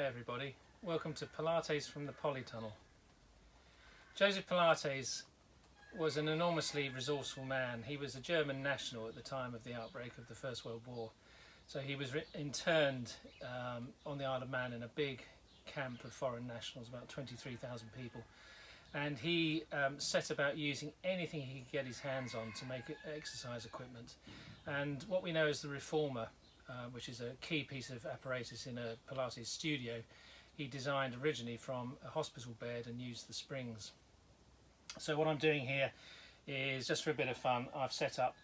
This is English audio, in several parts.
Hi everybody, welcome to Pilates from the Polytunnel. Joseph Pilates was an enormously resourceful man. He was a German national at the time of the outbreak of the First World War. So he was interned on the Isle of Man in a big camp of foreign nationals, about 23,000 people. And he set about using anything he could get his hands on to make exercise equipment. And what we know as the reformer, which is a key piece of apparatus in a Pilates studio, he designed originally from a hospital bed and used the springs. So what I'm doing here is, just for a bit of fun, I've set up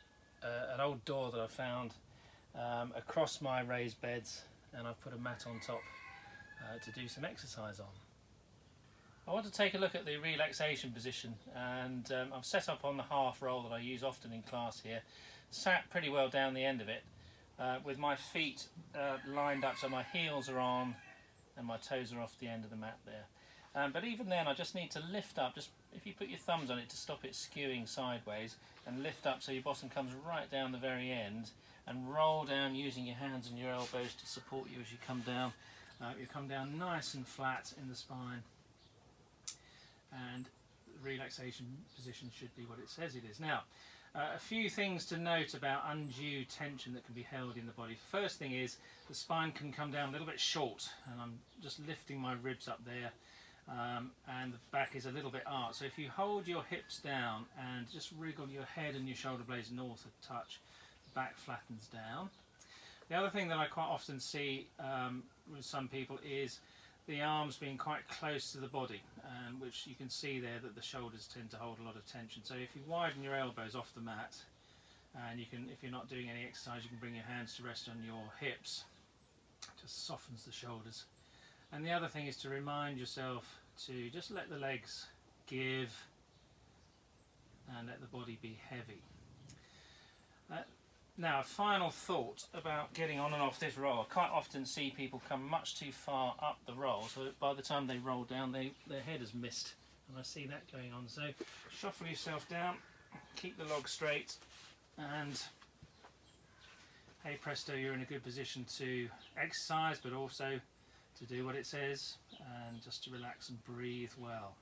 an old door that I found across my raised beds, and I've put a mat on top to do some exercise on. I want to take a look at the relaxation position, and I've set up on the half roll that I use often in class here, sat pretty well down the end of it, with my feet lined up so my heels are on and my toes are off the end of the mat there. But even then I just need to lift up, just if you put your thumbs on it to stop it skewing sideways, and lift up so your bottom comes right down the very end, and roll down using your hands and your elbows to support you as you come down. You come down nice and flat in the spine, and the relaxation position should be what it says it is. Now, a few things to note about undue tension that can be held in the body. First thing is the spine can come down a little bit short, and I'm just lifting my ribs up there, and the back is a little bit arched. So if you hold your hips down and just wriggle your head and your shoulder blades north a touch, the back flattens down. The other thing that I quite often see with some people is the arms being quite close to the body, which you can see there that the shoulders tend to hold a lot of tension. So if you widen your elbows off the mat, and you can, if you're not doing any exercise, you can bring your hands to rest on your hips. It just softens the shoulders. And the other thing is to remind yourself to just let the legs give and let the body be heavy. Now, a final thought about getting on and off this roll. I quite often see people come much too far up the roll, so by the time they roll down, their head has missed, and I see that going on. So shuffle yourself down, keep the log straight, and hey presto, you're in a good position to exercise, but also to do what it says, and just to relax and breathe well.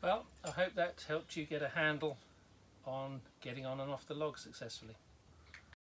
Well, I hope that helped you get a handle on getting on and off the log successfully.